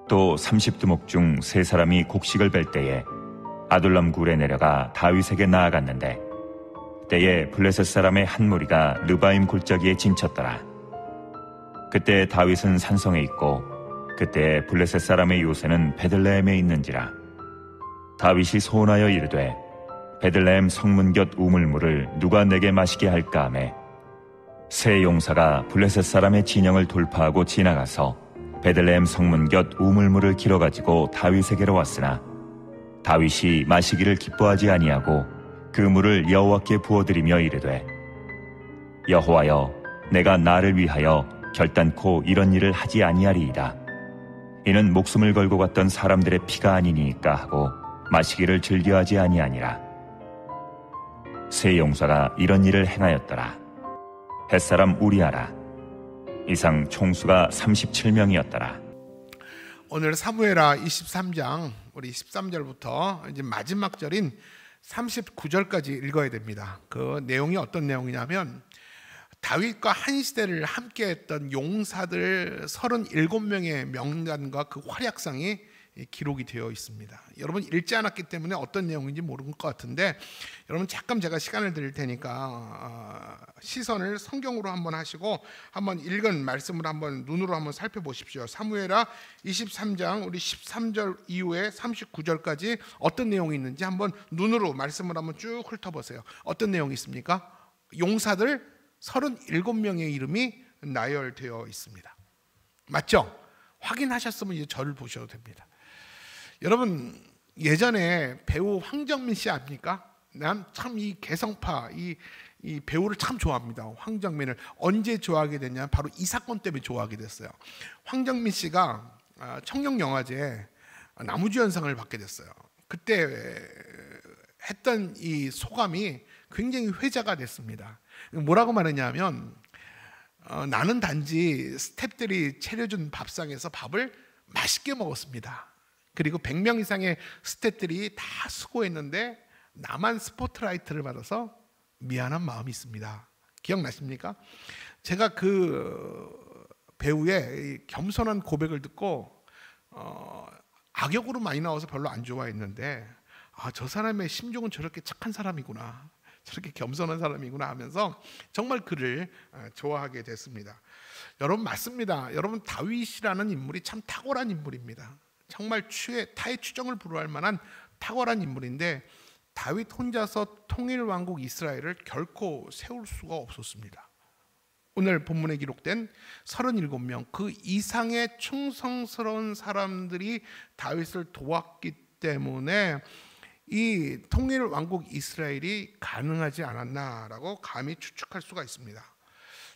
또 30두목 중 3사람이 곡식을 뺄 때에 아둘람 굴에 내려가 다윗에게 나아갔는데 때에 블레셋 사람의 한 무리가 르바임 골짜기에 진쳤더라. 그때 다윗은 산성에 있고 그때 블레셋 사람의 요새는 베들레헴에 있는지라. 다윗이 소원하여 이르되 베들레헴 성문 곁 우물물을 누가 내게 마시게 할까 하매 세 용사가 블레셋 사람의 진영을 돌파하고 지나가서 베들레헴 성문 곁 우물물을 길어가지고 다윗에게로 왔으나 다윗이 마시기를 기뻐하지 아니하고 그 물을 여호와께 부어드리며 이르되 여호와여, 내가 나를 위하여 결단코 이런 일을 하지 아니하리이다. 이는 목숨을 걸고 갔던 사람들의 피가 아니니까 하고 마시기를 즐겨하지 아니하니라. 세 용사가 이런 일을 행하였더라. 햇사람 우리아라. 이상 총수가 37명이었더라. 오늘 사무엘하 23장 우리 13절부터 이제 마지막 절인 39절까지 읽어야 됩니다. 그 내용이 어떤 내용이냐면 다윗과 한 시대를 함께했던 용사들 37명의 명단과 그 활약상이 기록이 되어 있습니다. 여러분 읽지 않았기 때문에 어떤 내용인지 모르는 것 같은데 여러분 잠깐 제가 시간을 드릴 테니까 시선을 성경으로 한번 하시고 한번 읽은 말씀을 한번 눈으로 한번 살펴보십시오. 사무엘하 23장 우리 13절 이후에 39절까지 어떤 내용이 있는지 한번 눈으로 말씀을 한번 쭉 훑어보세요. 어떤 내용이 있습니까? 용사들 37명의 이름이 나열되어 있습니다. 맞죠? 확인하셨으면 이제 저를 보셔도 됩니다. 여러분 예전에 배우 황정민 씨 압니까? 난 참 이 개성파 이 배우를 참 좋아합니다. 황정민을 언제 좋아하게 됐냐? 바로 이 사건 때문에 좋아하게 됐어요. 황정민 씨가 청룡영화제에 나무주연상을 받게 됐어요. 그때 했던 이 소감이 굉장히 회자가 됐습니다. 뭐라고 말했냐면 나는 단지 스태프들이 차려준 밥상에서 밥을 맛있게 먹었습니다. 그리고 100명 이상의 스태프들이 다 수고했는데 나만 스포트라이트를 받아서 미안한 마음이 있습니다. 기억나십니까? 제가 그 배우의 겸손한 고백을 듣고 악역으로 많이 나와서 별로 안 좋아했는데 저 사람의 심정은 저렇게 착한 사람이구나, 저렇게 겸손한 사람이구나 하면서 정말 그를 좋아하게 됐습니다. 여러분 맞습니다. 여러분 다윗이라는 인물이 참 탁월한 인물입니다. 정말 타의 추정을 불허할 만한 탁월한 인물인데 다윗 혼자서 통일왕국 이스라엘을 결코 세울 수가 없었습니다. 오늘 본문에 기록된 37명 그 이상의 충성스러운 사람들이 다윗을 도왔기 때문에 이 통일왕국 이스라엘이 가능하지 않았나라고 감히 추측할 수가 있습니다.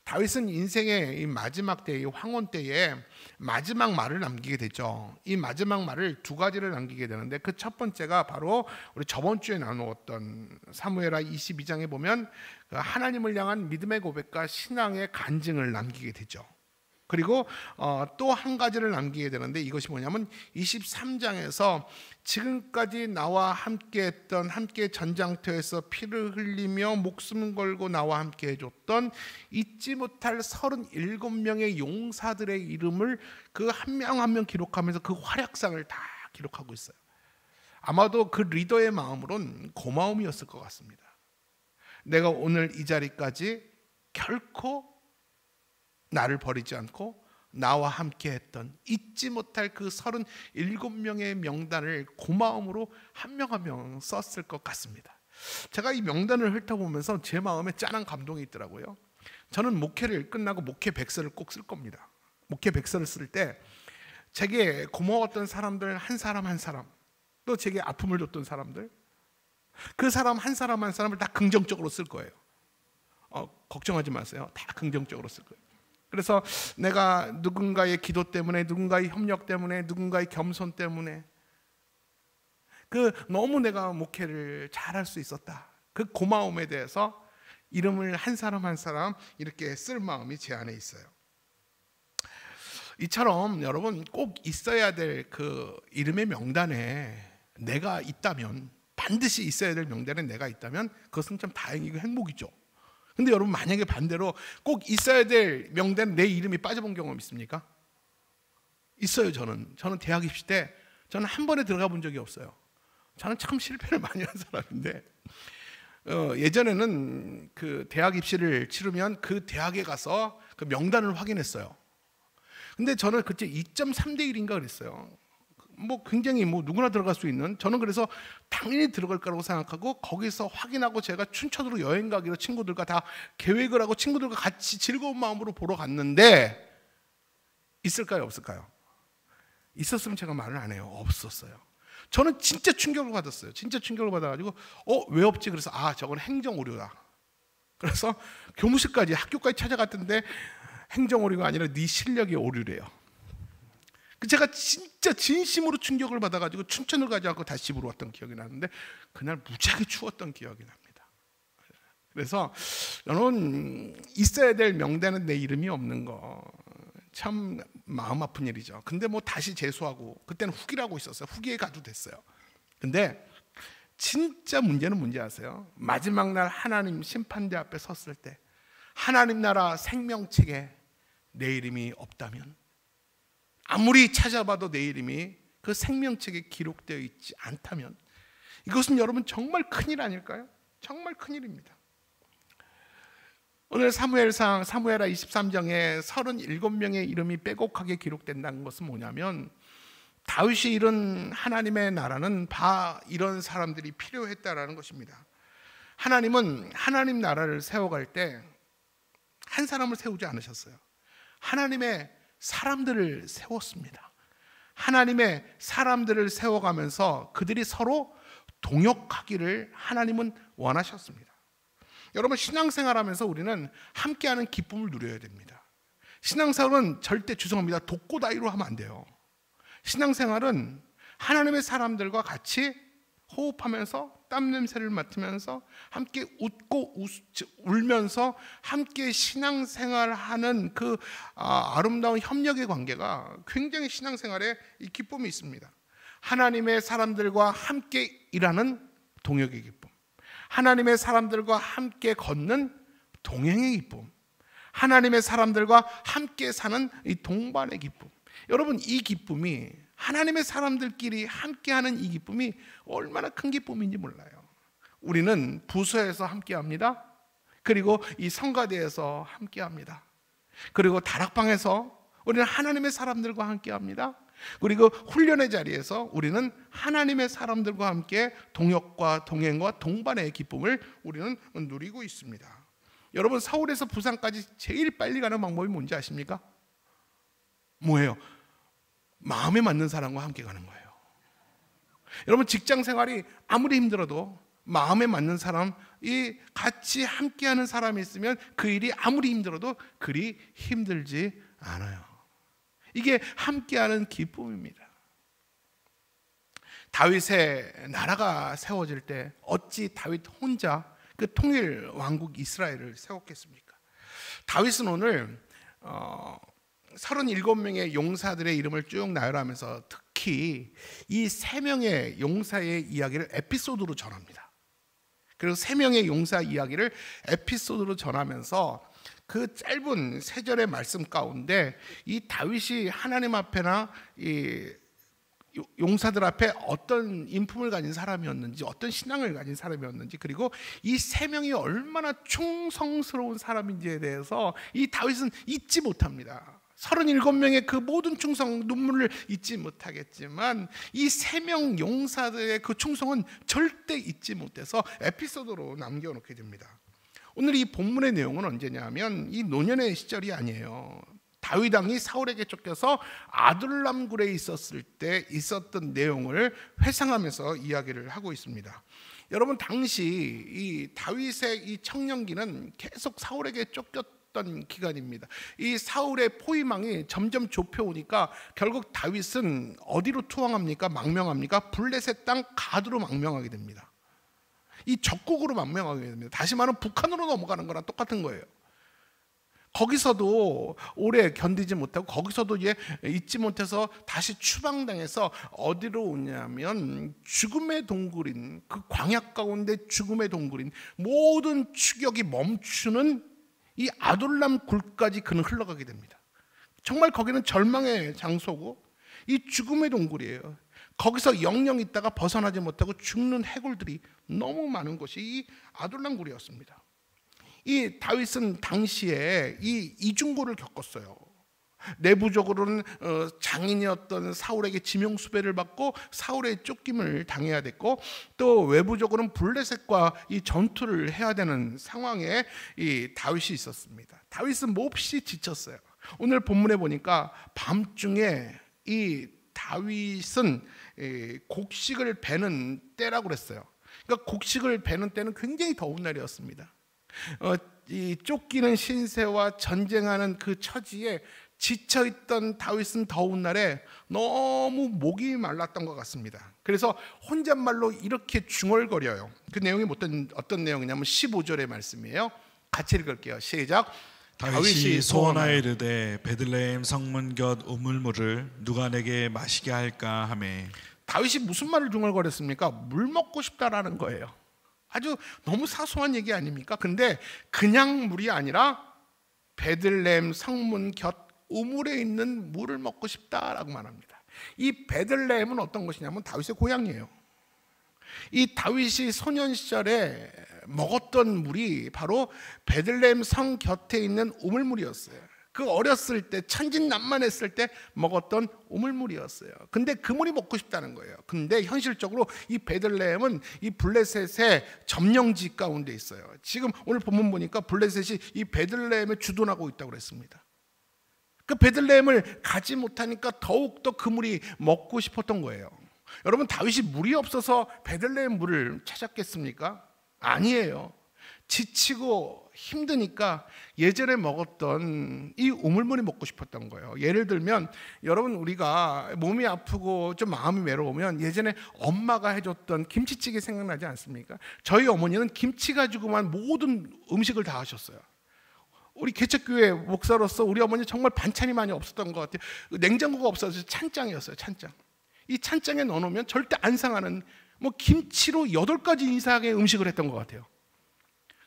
다윗은 인생의 이 마지막 때, 이 황혼 때에 마지막 말을 남기게 되죠. 이 마지막 말을 두 가지를 남기게 되는데 그 첫 번째가 바로 우리 저번 주에 나누었던 사무엘하 22장에 보면 하나님을 향한 믿음의 고백과 신앙의 간증을 남기게 되죠. 그리고 또 한 가지를 남기게 되는데 이것이 뭐냐면 23장에서 지금까지 나와 함께했던 함께 전장터에서 피를 흘리며 목숨 걸고 나와 함께 해줬던 잊지 못할 37명의 용사들의 이름을 그 한 명 한 명 기록하면서 그 활약상을 다 기록하고 있어요. 아마도 그 리더의 마음으론 고마움이었을 것 같습니다. 내가 오늘 이 자리까지 결코 나를 버리지 않고 나와 함께 했던 잊지 못할 그 37명의 명단을 고마움으로 한 명 한 명 썼을 것 같습니다. 제가 이 명단을 훑어보면서 제 마음에 짠한 감동이 있더라고요. 저는 목회를 끝나고 목회 백서를 꼭 쓸 겁니다. 목회 백서를 쓸 때 제게 고마웠던 사람들 한 사람 한 사람, 또 제게 아픔을 줬던 사람들, 그 사람 한 사람 한 사람을 다 긍정적으로 쓸 거예요. 걱정하지 마세요. 다 긍정적으로 쓸 거예요. 그래서 내가 누군가의 기도 때문에, 누군가의 협력 때문에, 누군가의 겸손 때문에 너무 내가 목회를 잘할 수 있었다, 그 고마움에 대해서 이름을 한 사람 한 사람 이렇게 쓸 마음이 제 안에 있어요. 이처럼 여러분 꼭 있어야 될 그 이름의 명단에 내가 있다면, 반드시 있어야 될 명단에 내가 있다면 그것은 참 다행이고 행복이죠. 근데 여러분 만약에 반대로 꼭 있어야 될 명단에 내 이름이 빠져본 경험 있습니까? 있어요. 저는 대학 입시 때 저는 한 번에 들어가 본 적이 없어요. 저는 참 실패를 많이 한 사람인데 예전에는 그 대학 입시를 치르면 그 대학에 가서 그 명단을 확인했어요. 근데 저는 그때 2.3대 1인가 그랬어요. 뭐 굉장히 뭐 누구나 들어갈 수 있는, 저는 그래서 당연히 들어갈 거라고 생각하고 거기서 확인하고 제가 춘천으로 여행 가기로 친구들과 다 계획을 하고 친구들과 같이 즐거운 마음으로 보러 갔는데 있을까요? 없을까요? 있었으면 제가 말을 안 해요. 없었어요. 저는 진짜 충격을 받았어요. 진짜 충격을 받아가지고 왜 없지? 그래서 저건 행정 오류다. 그래서 교무실까지 학교까지 찾아갔던데 행정 오류가 아니라 네 실력의 오류래요. 제가 진짜 진심으로 충격을 받아가지고 춘천을 가지 않고 다시 집으로 왔던 기억이 나는데 그날 무지하게 추웠던 기억이 납니다. 그래서 저는 있어야 될 명단은 내 이름이 없는 거 참 마음 아픈 일이죠. 근데 뭐 다시 재수하고 그때는 후기라고 있었어요. 후기에 가도 됐어요. 근데 진짜 문제는 뭔지 아세요? 마지막 날 하나님 심판대 앞에 섰을 때 하나님 나라 생명책에 내 이름이 없다면, 아무리 찾아봐도 내 이름이 그 생명책에 기록되어 있지 않다면 이것은 여러분 정말 큰일 아닐까요? 정말 큰일입니다. 오늘 사무엘하 23장에 37명의 이름이 빼곡하게 기록된다는 것은 뭐냐면 다윗이 이룬 하나님의 나라는 이런 사람들이 필요했다라는 것입니다. 하나님은 하나님 나라를 세워갈 때 한 사람을 세우지 않으셨어요. 하나님의 사람들을 세웠습니다. 하나님의 사람들을 세워가면서 그들이 서로 동역하기를 하나님은 원하셨습니다. 여러분, 신앙생활하면서 우리는 함께하는 기쁨을 누려야 됩니다. 신앙생활은 절대 죄송합니다. 독고다이로 하면 안 돼요. 신앙생활은 하나님의 사람들과 같이 호흡하면서 땀 냄새를 맡으면서 함께 웃고 울면서 함께 신앙생활하는 그 아름다운 협력의 관계가 굉장히 신앙생활에 이 기쁨이 있습니다. 하나님의 사람들과 함께 일하는 동역의 기쁨, 하나님의 사람들과 함께 걷는 동행의 기쁨, 하나님의 사람들과 함께 사는 이 동반의 기쁨. 여러분, 이 기쁨이, 하나님의 사람들끼리 함께하는 이 기쁨이 얼마나 큰 기쁨인지 몰라요. 우리는 부서에서 함께합니다. 그리고 이 성가대에서 함께합니다. 그리고 다락방에서 우리는 하나님의 사람들과 함께합니다. 그리고 훈련의 자리에서 우리는 하나님의 사람들과 함께 동역과 동행과 동반의 기쁨을 우리는 누리고 있습니다. 여러분, 서울에서 부산까지 제일 빨리 가는 방법이 뭔지 아십니까? 뭐예요? 마음에 맞는 사람과 함께 가는 거예요. 여러분, 직장 생활이 아무리 힘들어도 마음에 맞는 사람이 같이 함께하는 사람이 있으면 그 일이 아무리 힘들어도 그리 힘들지 않아요. 이게 함께하는 기쁨입니다. 다윗의 나라가 세워질 때 어찌 다윗 혼자 그 통일 왕국 이스라엘을 세웠겠습니까? 다윗은 오늘 37명의 용사들의 이름을 쭉 나열하면서 특히 이 3명의 용사의 이야기를 에피소드로 전합니다. 그리고 3명의 용사 이야기를 에피소드로 전하면서 그 짧은 3절의 말씀 가운데 이 다윗이 하나님 앞에나 이 용사들 앞에 어떤 인품을 가진 사람이었는지, 어떤 신앙을 가진 사람이었는지, 그리고 이 3명이 얼마나 충성스러운 사람인지에 대해서 이 다윗은 잊지 못합니다. 37명의 그 모든 충성, 눈물을 잊지 못하겠지만 이 3명 용사들의 그 충성은 절대 잊지 못해서 에피소드로 남겨놓게 됩니다. 오늘 이 본문의 내용은 언제냐면 이 노년의 시절이 아니에요. 다윗 왕이 사울에게 쫓겨서 아둘람 굴에 있었을 때 있었던 내용을 회상하면서 이야기를 하고 있습니다. 여러분, 당시 이 다윗의 이 청년기는 계속 사울에게 쫓겼던 기간입니다. 이 사울의 포위망이 점점 좁혀오니까 결국 다윗은 어디로 투항합니까? 망명합니까? 블레셋 땅 가드로 망명하게 됩니다. 이 적국으로 망명하게 됩니다. 다시 말하면 북한으로 넘어가는 거랑 똑같은 거예요. 거기서도 오래 견디지 못하고 거기서도 이제 잊지 못해서 다시 추방당해서 어디로 오냐면 죽음의 동굴인, 그 광야 가운데 죽음의 동굴인, 모든 추격이 멈추는 이 아둘람 굴까지 그는 흘러가게 됩니다. 정말 거기는 절망의 장소고 이 죽음의 동굴이에요. 거기서 영영 있다가 벗어나지 못하고 죽는 해골들이 너무 많은 곳이 이 아둘람 굴이었습니다. 이 다윗은 당시에 이 이중고를 겪었어요. 내부적으로는 장인이었던 사울에게 지명수배를 받고 사울의 쫓김을 당해야 됐고, 또 외부적으로는 블레셋과 이 전투를 해야 되는 상황에 이 다윗이 있었습니다. 다윗은 몹시 지쳤어요. 오늘 본문에 보니까 밤중에 이 다윗은 곡식을 베는 때라고 그랬어요. 그러니까 곡식을 베는 때는 굉장히 더운 날이었습니다. 이 쫓기는 신세와 전쟁하는 그 처지에 지쳐있던 다윗은 더운 날에 너무 목이 말랐던 것 같습니다. 그래서 혼잣말로 이렇게 중얼거려요. 그 내용이 어떤 내용이냐면 15절의 말씀이에요. 같이 읽을게요. 시작. 다윗이 소원하여 이르되 베들레헴 성문 곁 우물물을 누가 내게 마시게 할까 하매. 다윗이 무슨 말을 중얼거렸습니까? 물 먹고 싶다라는 거예요. 아주 너무 사소한 얘기 아닙니까? 근데 그냥 물이 아니라 베들레헴 성문 곁 우물에 있는 물을 먹고 싶다라고 말합니다. 이 베들레헴은 어떤 곳이냐면 다윗의 고향이에요. 이 다윗이 소년 시절에 먹었던 물이 바로 베들레헴 성 곁에 있는 우물물이었어요. 그 어렸을 때 천진난만했을 때 먹었던 우물물이었어요. 근데 그 물이 먹고 싶다는 거예요. 근데 현실적으로 이 베들레헴은 이 블레셋의 점령지 가운데 있어요. 지금 오늘 본문 보니까 블레셋이 이 베들레헴에 주둔하고 있다고 그랬습니다. 그 베들레헴을 가지 못하니까 더욱더 그 물이 먹고 싶었던 거예요. 여러분, 다윗이 물이 없어서 베들레헴 물을 찾았겠습니까? 아니에요. 지치고 힘드니까 예전에 먹었던 이 우물물이 먹고 싶었던 거예요. 예를 들면 여러분, 우리가 몸이 아프고 좀 마음이 외로우면 예전에 엄마가 해줬던 김치찌개 생각나지 않습니까? 저희 어머니는 김치 가지고만 모든 음식을 다 하셨어요. 우리 개척교회 목사로서 우리 어머니 정말 반찬이 많이 없었던 것 같아요. 냉장고가 없어서 찬장이었어요. 찬장. 이 찬장에 넣어놓으면 절대 안 상하는 김치로 8가지 이상의 음식을 했던 것 같아요.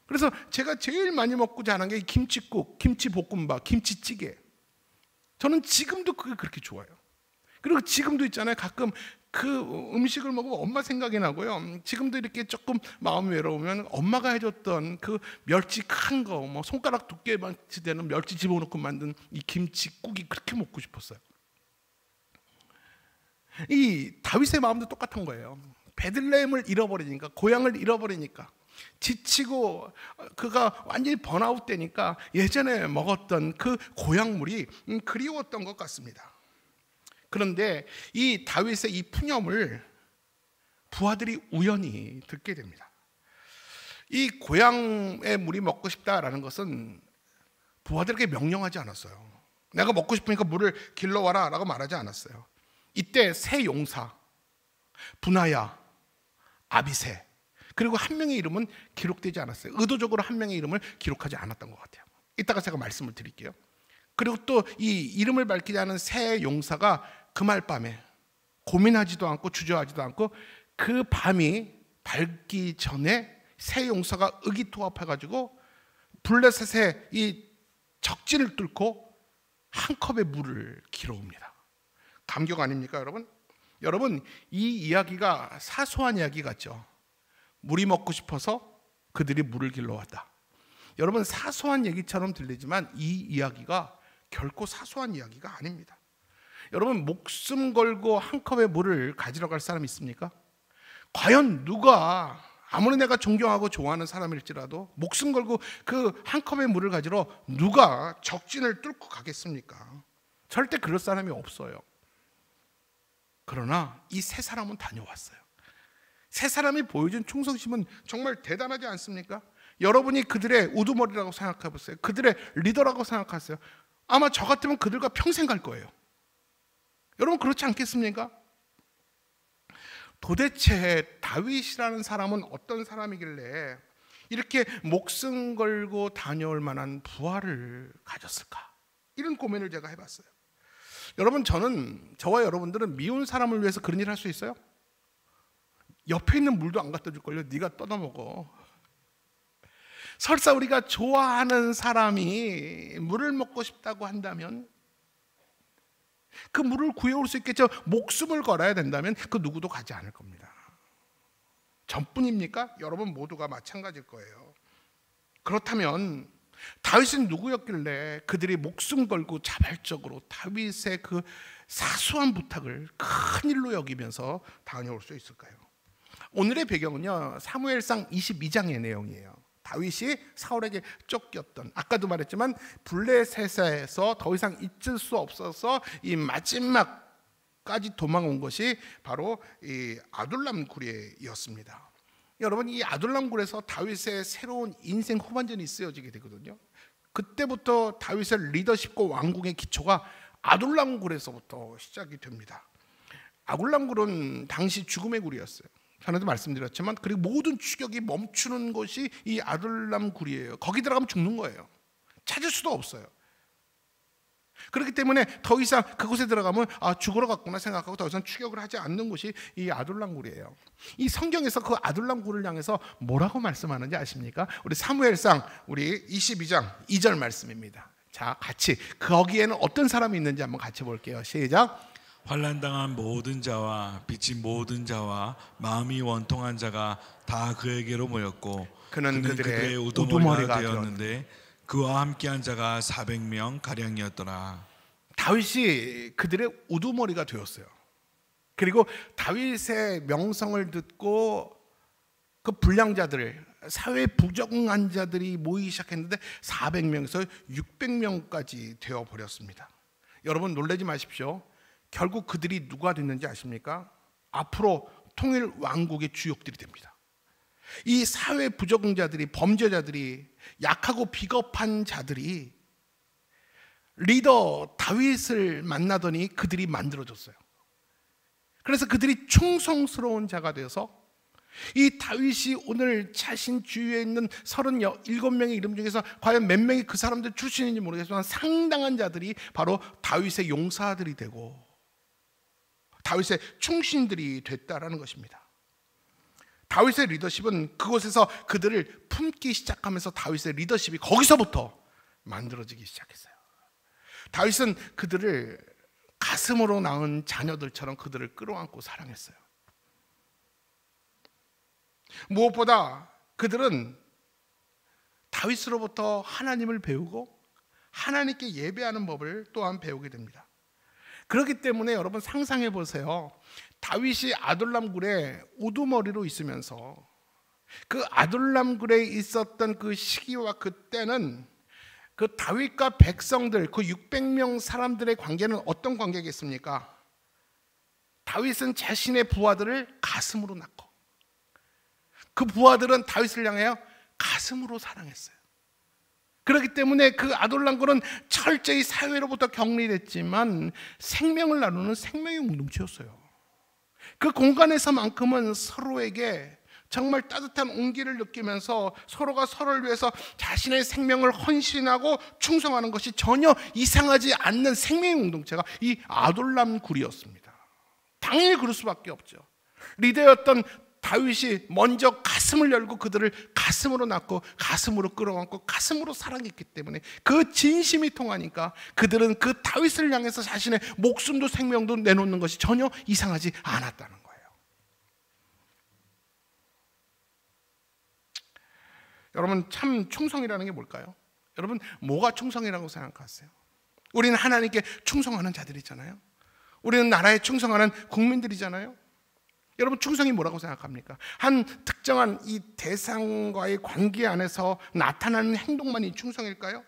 그래서 제가 제일 많이 먹고 자란 게 김치국, 김치볶음밥, 김치찌개. 저는 지금도 그게 그렇게 좋아요. 그리고 지금도 있잖아요. 가끔 그 음식을 먹으면 엄마 생각이 나고요. 지금도 이렇게 조금 마음이 외로우면 엄마가 해줬던 그 멸치 큰 거, 손가락 두께만 되는 멸치 집어넣고 만든 이 김치국이 그렇게 먹고 싶었어요. 이 다윗의 마음도 똑같은 거예요. 베들레헴을 잃어버리니까, 고향을 잃어버리니까, 지치고 그가 완전히 번아웃 되니까 예전에 먹었던 그 고향물이 그리웠던 것 같습니다. 그런데 이 다윗의 이 푸념을 부하들이 우연히 듣게 됩니다. 이 고향의 물이 먹고 싶다라는 것은 부하들에게 명령하지 않았어요. 내가 먹고 싶으니까 물을 길러와라 라고 말하지 않았어요. 이때 세 용사 분하야, 아비새, 그리고 한 명의 이름은 기록되지 않았어요. 의도적으로 한 명의 이름을 기록하지 않았던 것 같아요. 이따가 제가 말씀을 드릴게요. 그리고 또 이 이름을 밝히지 않은 세 용사가 그말 밤에 고민하지도 않고 주저하지도 않고 그 밤이 밝기 전에 세 용사가 의기투합해가지고 블레셋의 이 적진을 뚫고 한 컵의 물을 길어옵니다. 감격 아닙니까, 여러분? 여러분, 이 이야기가 사소한 이야기 같죠? 물이 먹고 싶어서 그들이 물을 길러왔다. 여러분, 사소한 얘기처럼 들리지만 이 이야기가 결코 사소한 이야기가 아닙니다. 여러분, 목숨 걸고 한 컵의 물을 가지러 갈 사람 있습니까? 과연 누가, 아무리 내가 존경하고 좋아하는 사람일지라도 목숨 걸고 그 한 컵의 물을 가지러 누가 적진을 뚫고 가겠습니까? 절대 그럴 사람이 없어요. 그러나 이 세 사람은 다녀왔어요. 세 사람이 보여준 충성심은 정말 대단하지 않습니까? 여러분이 그들의 우두머리라고 생각해 보세요. 그들의 리더라고 생각하세요. 아마 저 같으면 그들과 평생 갈 거예요. 여러분, 그렇지 않겠습니까? 도대체 다윗이라는 사람은 어떤 사람이길래 이렇게 목숨 걸고 다녀올 만한 부하를 가졌을까? 이런 고민을 제가 해봤어요. 여러분, 저와 여러분들은 미운 사람을 위해서 그런 일을 할 수 있어요? 옆에 있는 물도 안 갖다 줄걸요? 네가 떠다먹어. 설사 우리가 좋아하는 사람이 물을 먹고 싶다고 한다면 그 물을 구해올 수 있겠죠. 목숨을 걸어야 된다면 그 누구도 가지 않을 겁니다. 전뿐입니까? 여러분 모두가 마찬가지일 거예요. 그렇다면 다윗은 누구였길래 그들이 목숨 걸고 자발적으로 다윗의 그 사소한 부탁을 큰 일로 여기면서 다녀올 수 있을까요? 오늘의 배경은요, 사무엘상 22장의 내용이에요. 다윗이 사울에게 쫓겼던, 아까도 말했지만 블레셋에서 더 이상 있을 수 없어서 이 마지막까지 도망온 것이 바로 이 아둘람 굴이었습니다. 여러분, 이 아둘람 굴에서 다윗의 새로운 인생 후반전이 쓰여지게 되거든요. 그때부터 다윗의 리더십과 왕궁의 기초가 아둘람 굴에서부터 시작이 됩니다. 아둘람 굴은 당시 죽음의 굴이었어요. 전에도 말씀드렸지만, 그리고 모든 추격이 멈추는 곳이 이 아둘람 굴이에요. 거기 들어가면 죽는 거예요. 찾을 수도 없어요. 그렇기 때문에 더 이상 그곳에 들어가면 죽으러 갔구나 생각하고 더 이상 추격을 하지 않는 곳이 이 아둘람 굴이에요. 이 성경에서 그 아둘람 굴을 향해서 뭐라고 말씀하는지 아십니까? 우리 사무엘상 우리 22장 2절 말씀입니다. 자, 같이 거기에는 어떤 사람이 있는지 한번 같이 볼게요. 시작. 환난당한 모든 자와 빚진 모든 자와 마음이 원통한 자가 다 그에게로 모였고 그는 그들의 우두머리가 되었는데 그와 함께한 자가 400명 가량이었더라. 다윗이 그들의 우두머리가 되었어요. 그리고 다윗의 명성을 듣고 그 불량자들, 사회 부정한 자들이 모이기 시작했는데 400명에서 600명까지 되어버렸습니다. 여러분 놀라지 마십시오. 결국 그들이 누가 됐는지 아십니까? 앞으로 통일 왕국의 주역들이 됩니다. 이 사회 부적응자들이, 범죄자들이, 약하고 비겁한 자들이 리더 다윗을 만나더니 그들이 만들어졌어요. 그래서 그들이 충성스러운 자가 되어서 이 다윗이 오늘 자신 주위에 있는 37명의 이름 중에서 과연 몇 명이 그 사람들 출신인지 모르겠지만 상당한 자들이 바로 다윗의 용사들이 되고 다윗의 충신들이 됐다라는 것입니다. 다윗의 리더십은 그곳에서 그들을 품기 시작하면서 다윗의 리더십이 거기서부터 만들어지기 시작했어요. 다윗은 그들을 가슴으로 낳은 자녀들처럼 그들을 끌어안고 사랑했어요. 무엇보다 그들은 다윗으로부터 하나님을 배우고 하나님께 예배하는 법을 또한 배우게 됩니다. 그렇기 때문에 여러분 상상해 보세요. 다윗이 아둘람 굴에 우두머리로 있으면서 그 아둘람 굴에 있었던 그 시기와 그때는 그 다윗과 백성들, 그 600명 사람들의 관계는 어떤 관계겠습니까? 다윗은 자신의 부하들을 가슴으로 낳고 그 부하들은 다윗을 향하여 가슴으로 사랑했어요. 그렇기 때문에 그 아둘람 굴은 철저히 사회로부터 격리됐지만 생명을 나누는 생명의 공동체였어요. 그 공간에서만큼은 서로에게 정말 따뜻한 온기를 느끼면서 서로가 서로를 위해서 자신의 생명을 헌신하고 충성하는 것이 전혀 이상하지 않는 생명의 공동체가 이 아둘람 굴이었습니다. 당연히 그럴 수밖에 없죠. 리더였던 다윗이 먼저 가슴을 열고 그들을 가슴으로 낳고 가슴으로 끌어안고 가슴으로 사랑했기 때문에 그 진심이 통하니까 그들은 그 다윗을 향해서 자신의 목숨도 생명도 내놓는 것이 전혀 이상하지 않았다는 거예요. 여러분 참 충성이라는 게 뭘까요? 여러분 뭐가 충성이라고 생각하세요? 우리는 하나님께 충성하는 자들이잖아요. 우리는 나라에 충성하는 국민들이잖아요. 여러분 충성이 뭐라고 생각합니까? 한 특정한 이 대상과의 관계 안에서 나타나는 행동만이 충성일까요?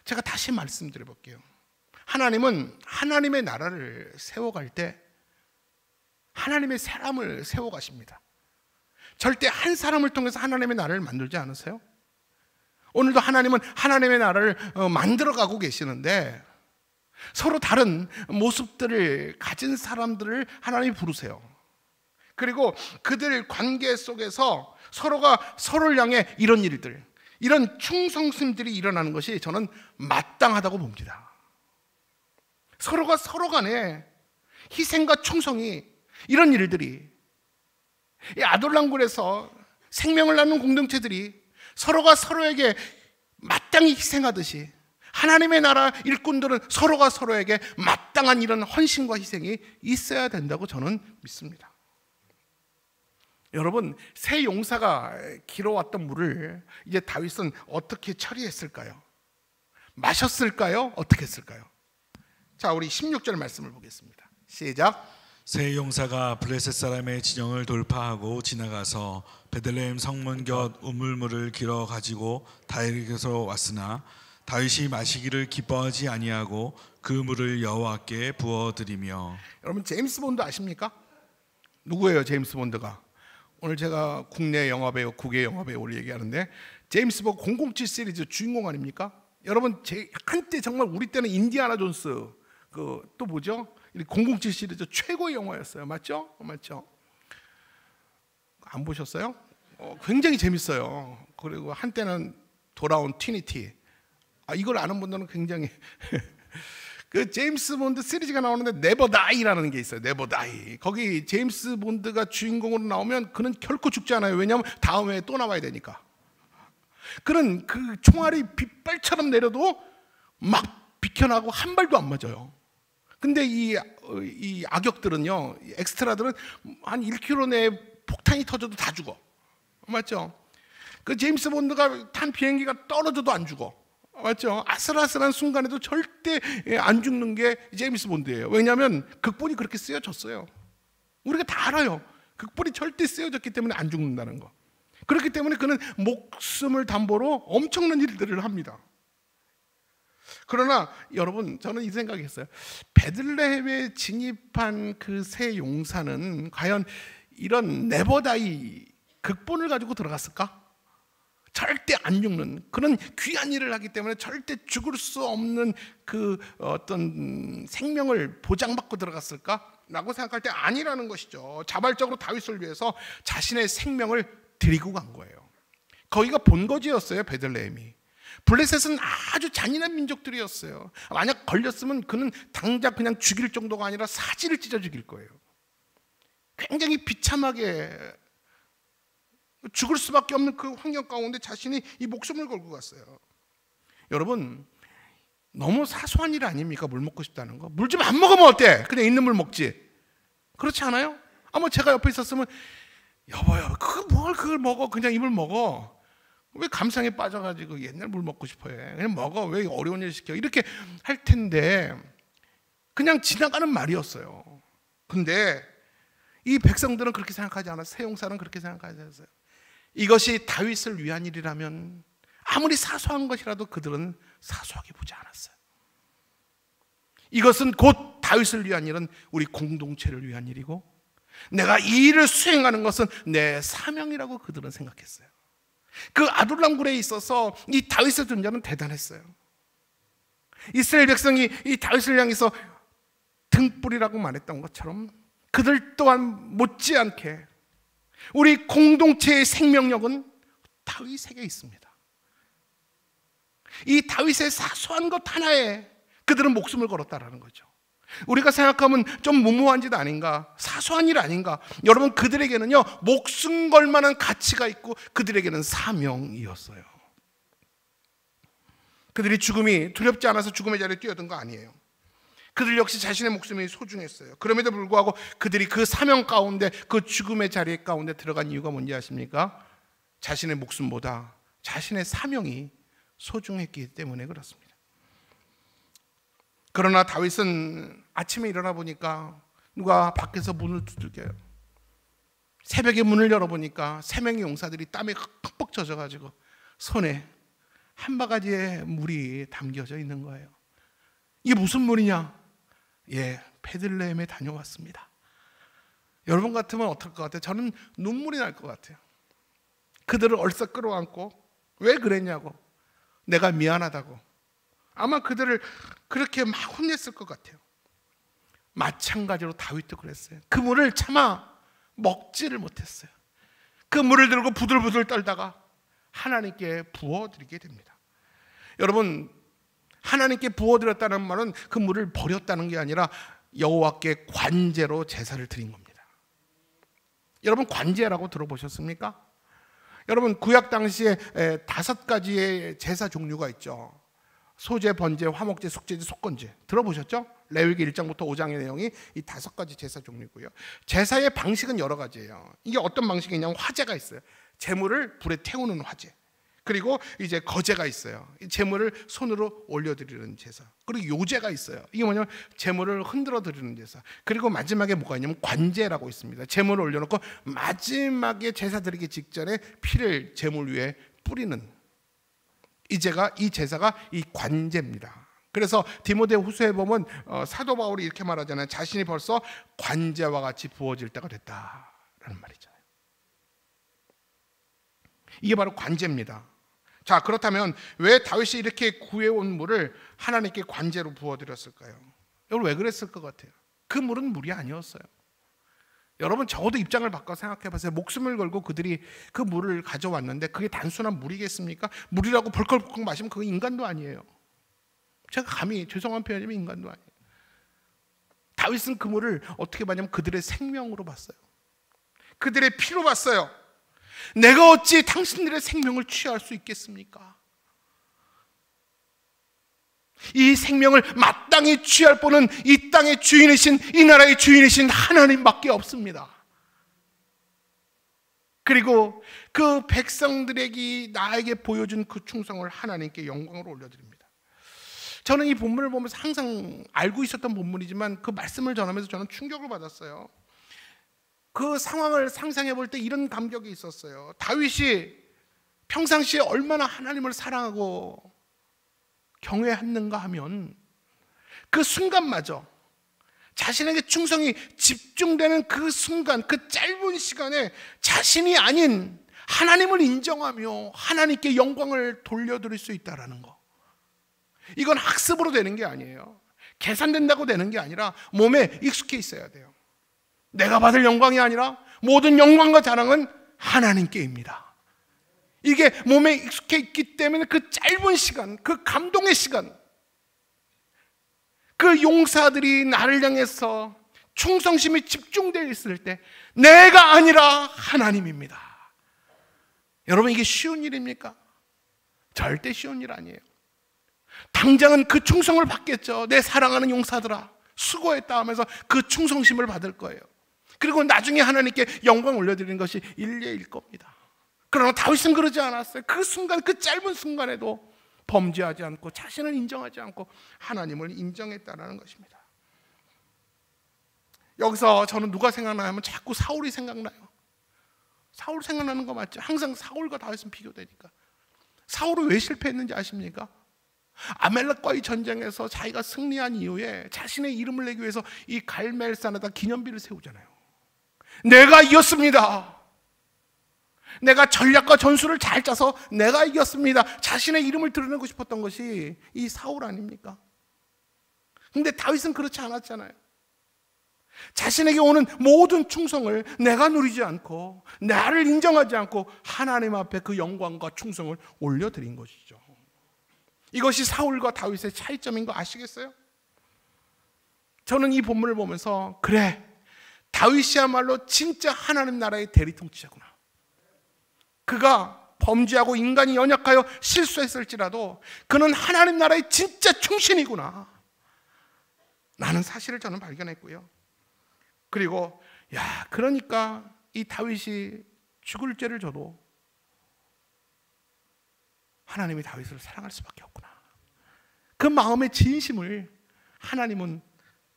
제가 다시 말씀드려 볼게요. 하나님은 하나님의 나라를 세워갈 때 하나님의 사람을 세워가십니다. 절대 한 사람을 통해서 하나님의 나라를 만들지 않으세요? 오늘도 하나님은 하나님의 나라를 만들어가고 계시는데 서로 다른 모습들을 가진 사람들을 하나님이 부르세요. 그리고 그들 관계 속에서 서로가 서로를 향해 이런 일들, 이런 충성심들이 일어나는 것이 저는 마땅하다고 봅니다. 서로가 서로 간에 희생과 충성이 이런 일들이 이 아둘람 굴에서 생명을 나누는 공동체들이 서로가 서로에게 마땅히 희생하듯이 하나님의 나라 일꾼들은 서로가 서로에게 마땅한 이런 헌신과 희생이 있어야 된다고 저는 믿습니다. 여러분, 새 용사가 길어왔던 물을 이제 다윗은 어떻게 처리했을까요? 마셨을까요? 어떻게 했을까요? 자, 우리 16절 말씀을 보겠습니다. 시작. 새 용사가 블레셋 사람의 진영을 돌파하고 지나가서 베들레헴 성문 곁 우물물을 길어 가지고 다윗에게로 왔으나 다윗이 마시기를 기뻐하지 아니하고 그 물을 여호와께 부어드리며. 여러분, 제임스 본드 아십니까? 누구예요, 제임스 본드가? 오늘 제가 국내 영화배우, 국외 영화배우를 얘기하는데 제임스 본드 007 시리즈 주인공 아닙니까? 여러분, 한때 정말 우리 때는 인디아나 존스, 또 뭐죠? 007 시리즈 최고의 영화였어요. 맞죠? 맞죠? 안 보셨어요? 굉장히 재밌어요. 그리고 한때는 돌아온 트리니티. 이걸 아는 분들은 굉장히 그 제임스 본드 시리즈가 나오는데 네버 다이라는 게 있어요. 네버 다이. 거기 제임스 본드가 주인공으로 나오면 그는 결코 죽지 않아요. 왜냐하면 다음 회에 또 나와야 되니까. 그는 그 총알이 빗발처럼 내려도 막 비켜나고 한 발도 안 맞아요. 근데 이 악역들은요, 엑스트라들은 한 1km 내에 폭탄이 터져도 다 죽어. 맞죠? 그 제임스 본드가 탄 비행기가 떨어져도 안 죽어. 맞죠? 아슬아슬한 순간에도 절대 안 죽는 게 제임스 본드예요. 왜냐하면 극본이 그렇게 쓰여졌어요. 우리가 다 알아요. 극본이 절대 쓰여졌기 때문에 안 죽는다는 거. 그렇기 때문에 그는 목숨을 담보로 엄청난 일들을 합니다. 그러나 여러분, 저는 이 생각했어요. 베들레헴에 진입한 그 새 용사는 과연 이런 네버다이 극본을 가지고 들어갔을까? 절대 안 죽는 그런 귀한 일을 하기 때문에 절대 죽을 수 없는 그 어떤 생명을 보장받고 들어갔을까? 라고 생각할 때 아니라는 것이죠. 자발적으로 다윗을 위해서 자신의 생명을 드리고 간 거예요. 거기가 본거지였어요, 베들레헴이. 블레셋은 아주 잔인한 민족들이었어요. 만약 걸렸으면 그는 당장 그냥 죽일 정도가 아니라 사지를 찢어 죽일 거예요. 굉장히 비참하게 죽을 수밖에 없는 그 환경 가운데 자신이 이 목숨을 걸고 갔어요. 여러분, 너무 사소한 일 아닙니까? 물 먹고 싶다는 거. 물 좀 안 먹으면 어때? 그냥 있는 물 먹지. 그렇지 않아요? 아마 제가 옆에 있었으면 여보야, 그걸 먹어? 그냥 입을 먹어. 왜 감상에 빠져가지고 옛날 물 먹고 싶어해? 그냥 먹어. 왜 어려운 일 시켜? 이렇게 할 텐데 그냥 지나가는 말이었어요. 근데 이 백성들은 그렇게 생각하지 않았어요. 새 용사는 그렇게 생각하지 않았어요. 이것이 다윗을 위한 일이라면 아무리 사소한 것이라도 그들은 사소하게 보지 않았어요. 이것은 곧 다윗을 위한 일은 우리 공동체를 위한 일이고 내가 이 일을 수행하는 것은 내 사명이라고 그들은 생각했어요. 그 아둘람 굴에 있어서 이 다윗의 존재는 대단했어요. 이스라엘 백성이 이 다윗을 향해서 등불이라고 말했던 것처럼 그들 또한 못지않게 우리 공동체의 생명력은 다윗에게 있습니다. 이 다윗의 사소한 것 하나에 그들은 목숨을 걸었다라는 거죠. 우리가 생각하면 좀 무모한 짓 아닌가, 사소한 일 아닌가. 여러분, 그들에게는요 목숨 걸 만한 가치가 있고 그들에게는 사명이었어요. 그들이 죽음이 두렵지 않아서 죽음의 자리에 뛰어든 거 아니에요. 그들 역시 자신의 목숨이 소중했어요. 그럼에도 불구하고 그들이 그 사명 가운데, 그 죽음의 자리 가운데 들어간 이유가 뭔지 아십니까? 자신의 목숨보다 자신의 사명이 소중했기 때문에 그렇습니다. 그러나 다윗은 아침에 일어나 보니까 누가 밖에서 문을 두들겨요. 새벽에 문을 열어보니까 3명의 용사들이 땀에 흠뻑 젖어가지고 손에 한 바가지의 물이 담겨져 있는 거예요. 이게 무슨 물이냐? 베들레헴에 다녀왔습니다. 여러분 같으면 어떨 것 같아요? 저는 눈물이 날 것 같아요. 그들을 얼싸 끌어안고 왜 그랬냐고, 내가 미안하다고. 아마 그들을 그렇게 막 혼냈을 것 같아요. 마찬가지로 다윗도 그랬어요. 그 물을 차마 먹지를 못했어요. 그 물을 들고 부들부들 떨다가 하나님께 부어드리게 됩니다. 여러분, 하나님께 부어드렸다는 말은 그 물을 버렸다는 게 아니라 여호와께 관제로 제사를 드린 겁니다. 여러분, 관제라고 들어보셨습니까? 여러분, 구약 당시에 5가지의 제사 종류가 있죠. 소제, 번제, 화목제, 속제제, 속건제 들어보셨죠? 레위기 1장부터 5장의 내용이 이 5가지 제사 종류고요. 제사의 방식은 여러 가지예요. 이게 어떤 방식이냐면 화제가 있어요. 제물을 불에 태우는 화제. 그리고 이제 거제가 있어요. 제물을 손으로 올려드리는 제사. 그리고 요제가 있어요. 이게 뭐냐면 제물을 흔들어 드리는 제사. 그리고 마지막에 뭐가 있냐면 관제라고 있습니다. 제물을 올려놓고 마지막에 제사 드리기 직전에 피를 제물 위에 뿌리는 이 제사가 이 관제입니다. 그래서 디모데 후서에 보면 사도 바울이 이렇게 말하잖아요. 자신이 벌써 관제와 같이 부어질 때가 됐다라는 말이잖아요. 이게 바로 관제입니다. 자, 그렇다면 왜 다윗이 이렇게 구해온 물을 하나님께 관제로 부어드렸을까요? 여러분 왜 그랬을 것 같아요? 그 물은 물이 아니었어요. 여러분 적어도 입장을 바꿔 생각해 보세요. 목숨을 걸고 그들이 그 물을 가져왔는데 그게 단순한 물이겠습니까? 물이라고 벌컥벌컥 마시면 그거 인간도 아니에요. 제가 감히 죄송한 표현이면 인간도 아니에요. 다윗은 그 물을 어떻게 봤냐면 그들의 생명으로 봤어요. 그들의 피로 봤어요. 내가 어찌 당신들의 생명을 취할 수 있겠습니까? 이 생명을 마땅히 취할 분은 이 땅의 주인이신, 이 나라의 주인이신 하나님밖에 없습니다. 그리고 그 백성들에게 나에게 보여준 그 충성을 하나님께 영광으로 올려드립니다. 저는 이 본문을 보면서 항상 알고 있었던 본문이지만 그 말씀을 전하면서 저는 충격을 받았어요. 그 상황을 상상해 볼 때 이런 감격이 있었어요. 다윗이 평상시에 얼마나 하나님을 사랑하고 경외했는가 하면 그 순간마저 자신에게 충성이 집중되는 그 순간, 그 짧은 시간에 자신이 아닌 하나님을 인정하며 하나님께 영광을 돌려드릴 수 있다는 거. 이건 학습으로 되는 게 아니에요. 계산된다고 되는 게 아니라 몸에 익숙해 있어야 돼요. 내가 받을 영광이 아니라 모든 영광과 자랑은 하나님께입니다. 이게 몸에 익숙해 있기 때문에 그 짧은 시간, 그 감동의 시간, 그 용사들이 나를 향해서 충성심이 집중되어 있을 때 내가 아니라 하나님입니다. 여러분 이게 쉬운 일입니까? 절대 쉬운 일 아니에요. 당장은 그 충성을 받겠죠. 내 사랑하는 용사들아 수고했다 하면서 그 충성심을 받을 거예요. 그리고 나중에 하나님께 영광 올려드리는 것이 일례일 겁니다. 그러나 다윗은 그러지 않았어요. 그 순간, 그 짧은 순간에도 범죄하지 않고 자신을 인정하지 않고 하나님을 인정했다는 것입니다. 여기서 저는 누가 생각나요 하면 자꾸 사울이 생각나요. 사울 생각나는 거 맞죠? 항상 사울과 다윗은 비교되니까. 사울은 왜 실패했는지 아십니까? 아멜렉과의 전쟁에서 자기가 승리한 이후에 자신의 이름을 내기 위해서 이 갈멜산에다 기념비를 세우잖아요. 내가 이겼습니다. 내가 전략과 전술을 잘 짜서 내가 이겼습니다. 자신의 이름을 드러내고 싶었던 것이 이 사울 아닙니까? 근데 다윗은 그렇지 않았잖아요. 자신에게 오는 모든 충성을 내가 누리지 않고 나를 인정하지 않고 하나님 앞에 그 영광과 충성을 올려드린 것이죠. 이것이 사울과 다윗의 차이점인 거 아시겠어요? 저는 이 본문을 보면서 그래, 다윗이야말로 진짜 하나님 나라의 대리통치자구나. 그가 범죄하고 인간이 연약하여 실수했을지라도 그는 하나님 나라의 진짜 충신이구나 라는 사실을 저는 발견했고요. 그리고 그러니까 이 다윗이 죽을 죄를 져도 하나님이 다윗을 사랑할 수밖에 없구나. 그 마음의 진심을 하나님은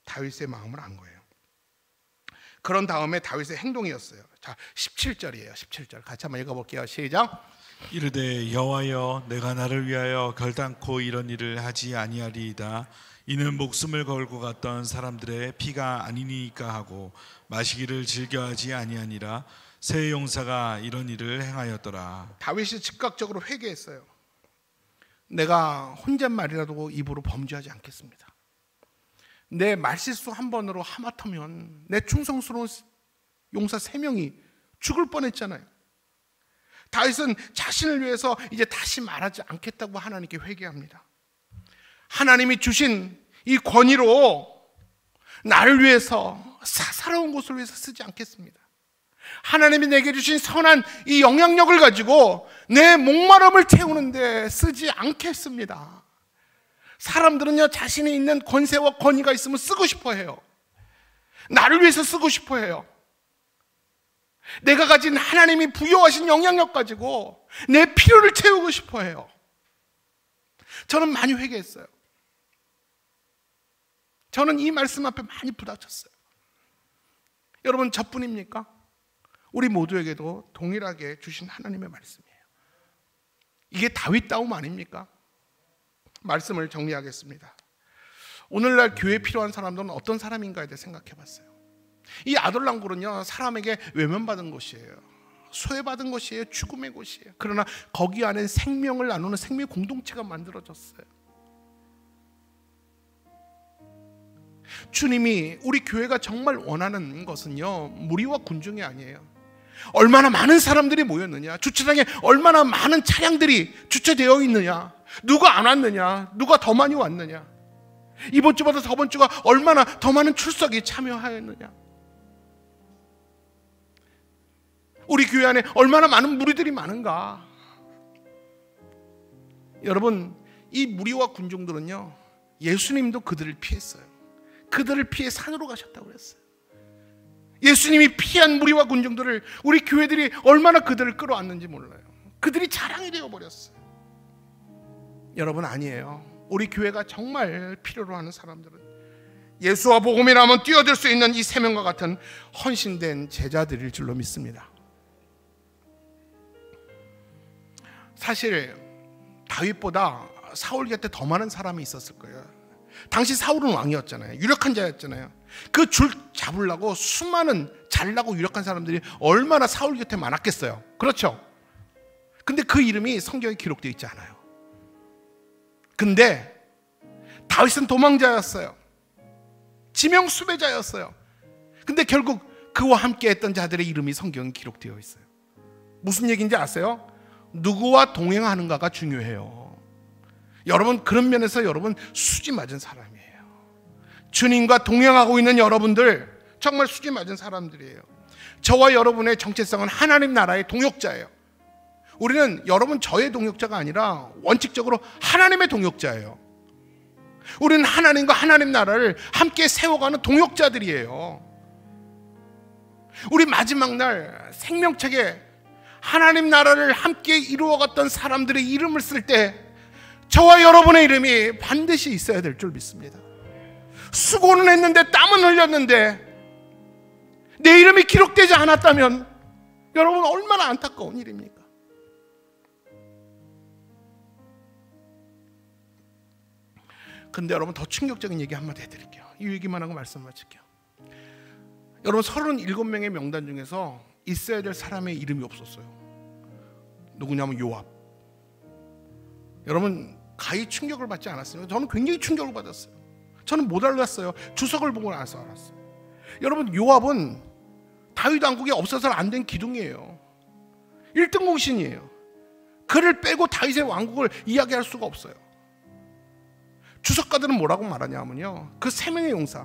다윗의 마음을 안 거예요. 그런 다음에 다윗의 행동이었어요. 자, 17절이에요. 17절 같이 한번 읽어볼게요. 시작. 이르되 여호와여, 내가 나를 위하여 결단코 이런 일을 하지 아니하리이다. 이는 목숨을 걸고 갔던 사람들의 피가 아니니까 하고 마시기를 즐겨하지 아니하니라. 새 용사가 이런 일을 행하였더라. 다윗이 즉각적으로 회개했어요. 내가 혼잣말이라도 입으로 범죄하지 않겠습니다. 내 말실수 한 번으로 하마터면 내 충성스러운 용사 3명이 죽을 뻔했잖아요. 다윗은 자신을 위해서 이제 다시 말하지 않겠다고 하나님께 회개합니다. 하나님이 주신 이 권위로 나를 위해서 사사로운 곳을 위해서 쓰지 않겠습니다. 하나님이 내게 주신 선한 이 영향력을 가지고 내 목마름을 채우는데 쓰지 않겠습니다. 사람들은요, 자신이 있는 권세와 권위가 있으면 쓰고 싶어 해요. 나를 위해서 쓰고 싶어 해요. 내가 가진 하나님이 부여하신 영향력 가지고 내 필요를 채우고 싶어 해요. 저는 많이 회개했어요. 저는 이 말씀 앞에 많이 부닥쳤어요. 여러분, 저뿐입니까? 우리 모두에게도 동일하게 주신 하나님의 말씀이에요. 이게 다윗다움 아닙니까? 말씀을 정리하겠습니다. 오늘날 교회에 필요한 사람들은 어떤 사람인가에 대해 생각해 봤어요. 이 아둘람굴은요, 사람에게 외면받은 곳이에요. 소외받은 곳이에요. 죽음의 곳이에요. 그러나 거기 안에 생명을 나누는 생명 공동체가 만들어졌어요. 주님이 우리 교회가 정말 원하는 것은요, 무리와 군중이 아니에요. 얼마나 많은 사람들이 모였느냐, 주차장에 얼마나 많은 차량들이 주차되어 있느냐, 누가 안 왔느냐, 누가 더 많이 왔느냐, 이번 주보다 저번 주가 얼마나 더 많은 출석이 참여하였느냐, 우리 교회 안에 얼마나 많은 무리들이 많은가. 여러분, 이 무리와 군중들은요, 예수님도 그들을 피했어요. 그들을 피해 산으로 가셨다고 그랬어요. 예수님이 피한 무리와 군중들을 우리 교회들이 얼마나 그들을 끌어안는지 몰라요. 그들이 자랑이 되어버렸어요. 여러분, 아니에요. 우리 교회가 정말 필요로 하는 사람들은 예수와 복음이라면 뛰어들 수 있는 이 세 명과 같은 헌신된 제자들일 줄로 믿습니다. 사실 다윗보다 사울 곁에 더 많은 사람이 있었을 거예요. 당시 사울은 왕이었잖아요. 유력한 자였잖아요. 그 줄 잡으려고 수많은 잘나고 유력한 사람들이 얼마나 사울 곁에 많았겠어요. 그렇죠? 근데 그 이름이 성경에 기록되어 있지 않아요. 근데 다윗은 도망자였어요. 지명 수배자였어요. 근데 결국 그와 함께 했던 자들의 이름이 성경에 기록되어 있어요. 무슨 얘기인지 아세요? 누구와 동행하는가가 중요해요. 여러분, 그런 면에서 여러분 수지 맞은 사람이에요. 주님과 동행하고 있는 여러분들 정말 수지 맞은 사람들이에요. 저와 여러분의 정체성은 하나님 나라의 동역자예요. 우리는 여러분 저의 동역자가 아니라 원칙적으로 하나님의 동역자예요. 우리는 하나님과 하나님 나라를 함께 세워가는 동역자들이에요. 우리 마지막 날 생명책에 하나님 나라를 함께 이루어갔던 사람들의 이름을 쓸 때 저와 여러분의 이름이 반드시 있어야 될 줄 믿습니다. 수고는 했는데 땀은 흘렸는데 내 이름이 기록되지 않았다면 여러분 얼마나 안타까운 일입니까? 근데 여러분, 더 충격적인 얘기 한마디 해드릴게요. 이 얘기만 하고 말씀 마칠게요. 여러분, 37명의 명단 중에서 있어야 될 사람의 이름이 없었어요. 누구냐면 요압. 여러분, 가히 충격을 받지 않았어요? 저는 굉장히 충격을 받았어요. 저는 못 알았어요. 주석을 보고 나서 알았어요. 여러분, 요압은 다윗 왕국에 없어서는 안 된 기둥이에요. 1등 공신이에요. 그를 빼고 다윗의 왕국을 이야기할 수가 없어요. 주석가들은 뭐라고 말하냐면요, 그 세 명의 용사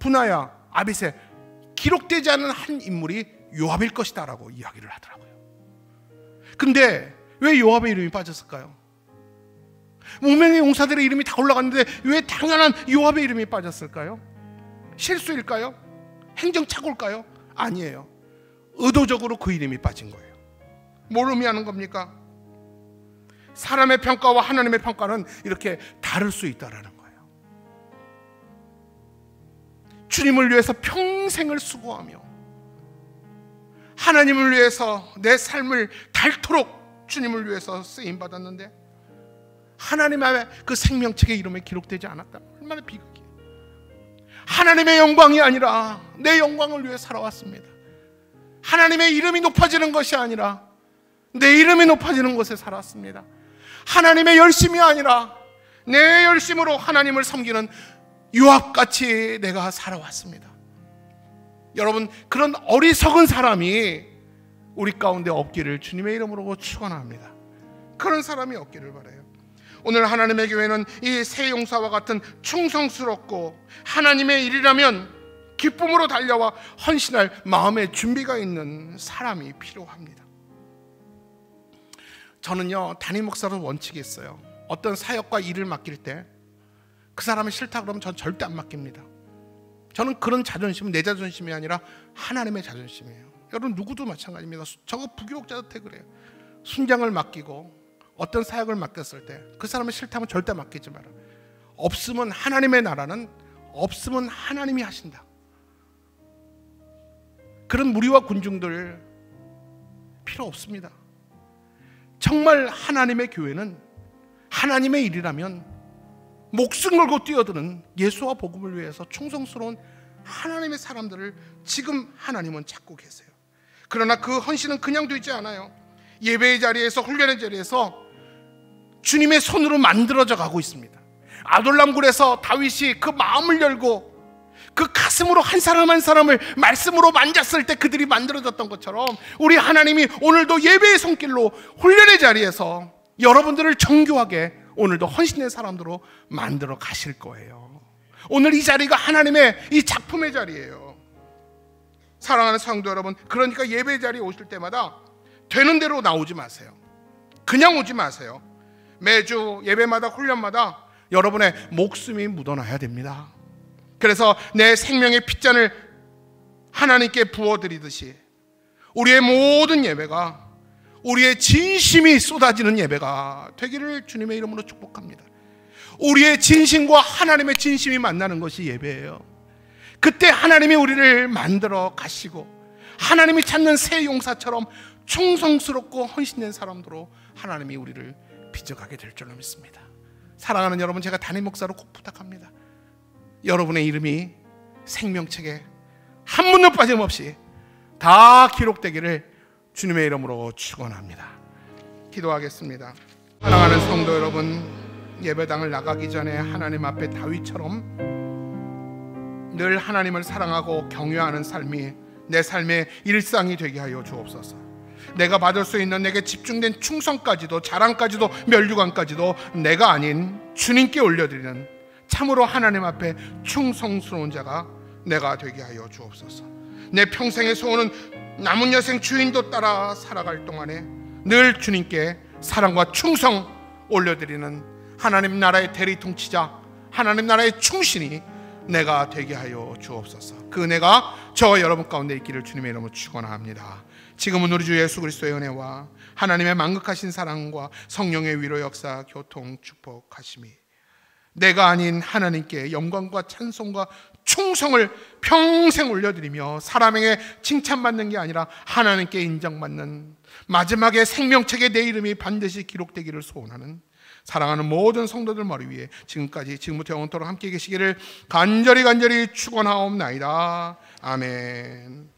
분하야, 아비새, 기록되지 않은 한 인물이 요압일 것이다 라고 이야기를 하더라고요. 근데 왜 요압의 이름이 빠졌을까요? 무명의 용사들의 이름이 다 올라갔는데 왜 당연한 요압의 이름이 빠졌을까요? 실수일까요? 행정착오일까요? 아니에요. 의도적으로 그 이름이 빠진 거예요. 뭘 의미하는 겁니까? 사람의 평가와 하나님의 평가는 이렇게 다를 수 있다는 거예요. 주님을 위해서 평생을 수고하며 하나님을 위해서 내 삶을 닳도록 주님을 위해서 쓰임받았는데 하나님의 그 생명책에 이름이 기록되지 않았다. 얼마나 비극이에요. 하나님의 영광이 아니라 내 영광을 위해 살아왔습니다. 하나님의 이름이 높아지는 것이 아니라 내 이름이 높아지는 곳에 살았습니다. 하나님의 열심이 아니라 내 열심으로 하나님을 섬기는 요압같이 내가 살아왔습니다. 여러분, 그런 어리석은 사람이 우리 가운데 없기를 주님의 이름으로 축원합니다. 그런 사람이 없기를 바라요. 오늘 하나님의 교회는 이 세 용사와 같은 충성스럽고 하나님의 일이라면 기쁨으로 달려와 헌신할 마음의 준비가 있는 사람이 필요합니다. 저는요, 담임 목사로 원칙이 있어요. 어떤 사역과 일을 맡길 때 그 사람이 싫다 그러면 전 절대 안 맡깁니다. 저는 그런 자존심은 내 자존심이 아니라 하나님의 자존심이에요. 여러분 누구도 마찬가지입니다. 저거 부교육자한테 그래요. 순장을 맡기고 어떤 사역을 맡겼을 때 그 사람이 싫다면 절대 맡기지 마라. 없으면 하나님의 나라는 없으면 하나님이 하신다. 그런 무리와 군중들 필요 없습니다. 정말 하나님의 교회는 하나님의 일이라면 목숨 걸고 뛰어드는 예수와 복음을 위해서 충성스러운 하나님의 사람들을 지금 하나님은 찾고 계세요. 그러나 그 헌신은 그냥 되지 않아요. 예배의 자리에서, 훈련의 자리에서 주님의 손으로 만들어져 가고 있습니다. 아둘람굴에서 다윗이 그 마음을 열고 그 가슴으로 한 사람 한 사람을 말씀으로 만졌을 때 그들이 만들어졌던 것처럼 우리 하나님이 오늘도 예배의 손길로 훈련의 자리에서 여러분들을 정교하게 오늘도 헌신의 사람들로 만들어 가실 거예요. 오늘 이 자리가 하나님의 이 작품의 자리예요. 사랑하는 성도 여러분, 그러니까 예배 자리에 오실 때마다 되는 대로 나오지 마세요. 그냥 오지 마세요. 매주 예배마다 훈련마다 여러분의 목숨이 묻어나야 됩니다. 그래서 내 생명의 핏잔을 하나님께 부어드리듯이 우리의 모든 예배가 우리의 진심이 쏟아지는 예배가 되기를 주님의 이름으로 축복합니다. 우리의 진심과 하나님의 진심이 만나는 것이 예배예요. 그때 하나님이 우리를 만들어 가시고 하나님이 찾는 새 용사처럼 충성스럽고 헌신된 사람들로 하나님이 우리를 빚어가게 될 줄로 믿습니다. 사랑하는 여러분, 제가 담임 목사로 꼭 부탁합니다. 여러분의 이름이 생명책에 한 문도 빠짐없이 다 기록되기를 주님의 이름으로 축원합니다. 기도하겠습니다. 사랑하는 성도 여러분, 예배당을 나가기 전에 하나님 앞에 다윗처럼 늘 하나님을 사랑하고 경외하는 삶이 내 삶의 일상이 되게 하여 주옵소서. 내가 받을 수 있는 내게 집중된 충성까지도, 자랑까지도, 면류관까지도 내가 아닌 주님께 올려드리는 참으로 하나님 앞에 충성스러운 자가 내가 되게 하여 주옵소서. 내 평생의 소원은 남은 여생 주인도 따라 살아갈 동안에 늘 주님께 사랑과 충성 올려드리는 하나님 나라의 대리통치자, 하나님 나라의 충신이 내가 되게 하여 주옵소서. 그 은혜가 저와 여러분 가운데 있기를 주님의 이름으로 축원합니다. 지금은 우리 주 예수 그리스도의 은혜와 하나님의 만극하신 사랑과 성령의 위로 역사 교통 축복하심이 내가 아닌 하나님께 영광과 찬송과 충성을 평생 올려드리며 사람에게 칭찬받는 게 아니라 하나님께 인정받는 마지막에 생명책에 내 이름이 반드시 기록되기를 소원하는 사랑하는 모든 성도들 머리 위에 지금부터 영원토록 함께 계시기를 간절히 축원하옵나이다. 아멘.